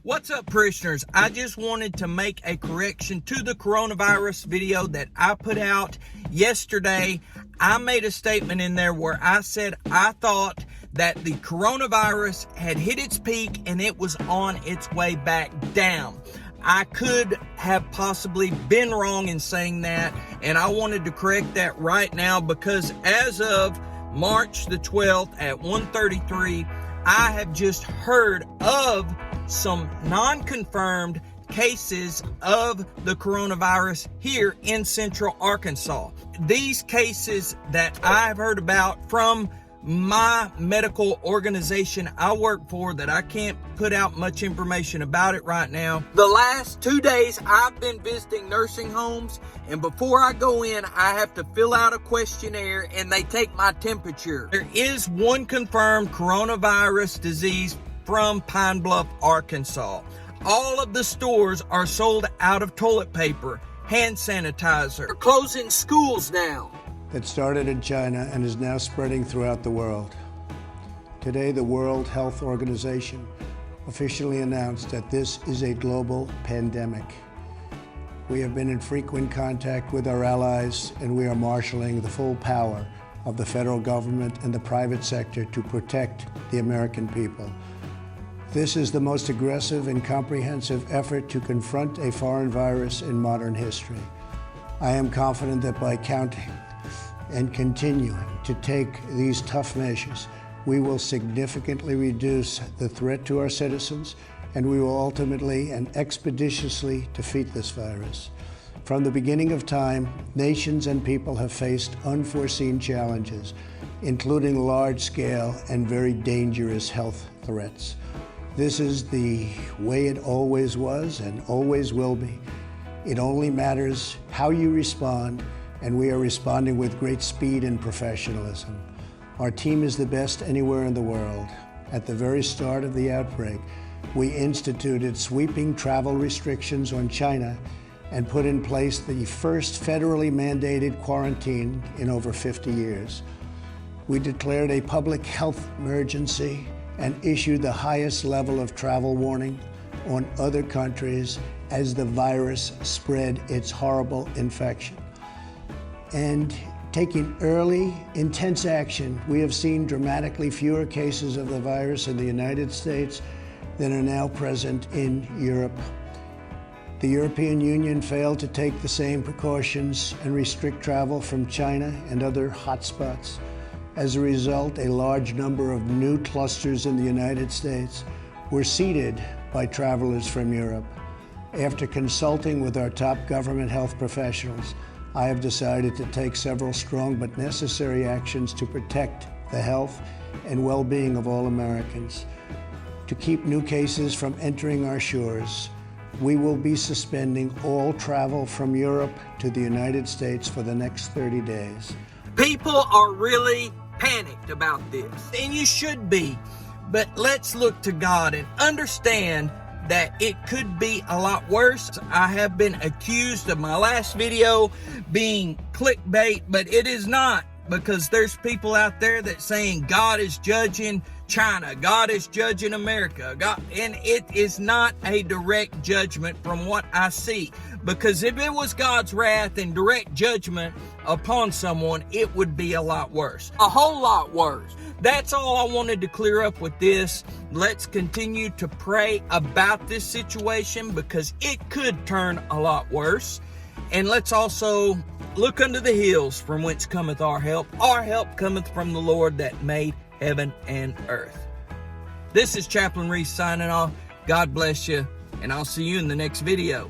What's up, parishioners? I just wanted to make a correction to the coronavirus video that I put out yesterday. I made a statement in there where I said I thought that the coronavirus had hit its peak and it was on its way back down. I could have possibly been wrong in saying that, and I wanted to correct that right now because as of March the 12th at 1:33, I have just heard of some non-confirmed cases of the coronavirus here in Central Arkansas. These cases that I've heard about from my medical organization I work for, that I can't put out much information about it right now. The last 2 days I've been visiting nursing homes, and before I go in I have to fill out a questionnaire and they take my temperature. There is one confirmed coronavirus disease from Pine Bluff, Arkansas. All of the stores are sold out of toilet paper, hand sanitizer. They're closing schools now. It started in China and is now spreading throughout the world. Today, the World Health Organization officially announced that this is a global pandemic. We have been in frequent contact with our allies, and we are marshaling the full power of the federal government and the private sector to protect the American people. This is the most aggressive and comprehensive effort to confront a foreign virus in modern history. I am confident that by counting and continuing to take these tough measures, we will significantly reduce the threat to our citizens, and we will ultimately and expeditiously defeat this virus. From the beginning of time, nations and people have faced unforeseen challenges, including large-scale and very dangerous health threats. This is the way it always was and always will be. It only matters how you respond, and we are responding with great speed and professionalism. Our team is the best anywhere in the world. At the very start of the outbreak, we instituted sweeping travel restrictions on China and put in place the first federally mandated quarantine in over 50 years. We declared a public health emergency and issued the highest level of travel warning on other countries as the virus spread its horrible infection. And taking early, intense action, we have seen dramatically fewer cases of the virus in the United States than are now present in Europe. The European Union failed to take the same precautions and restrict travel from China and other hotspots. As a result, a large number of new clusters in the United States were seeded by travelers from Europe. After consulting with our top government health professionals, I have decided to take several strong but necessary actions to protect the health and well-being of all Americans. To keep new cases from entering our shores, we will be suspending all travel from Europe to the United States for the next 30 days. People are really panicked about this, and you should be, but let's look to God and understand that it could be a lot worse. I have been accused of my last video being clickbait, but it is not, because there's people out there that saying God is judging China, God is judging America, and it is not a direct judgment from what I see. Because if it was God's wrath and direct judgment upon someone, it would be a lot worse. A whole lot worse. That's all I wanted to clear up with this. Let's continue to pray about this situation because it could turn a lot worse. And let's also look unto the hills from whence cometh our help. Our help cometh from the Lord that made heaven and earth. This is Chaplain Reese signing off. God bless you, and I'll see you in the next video.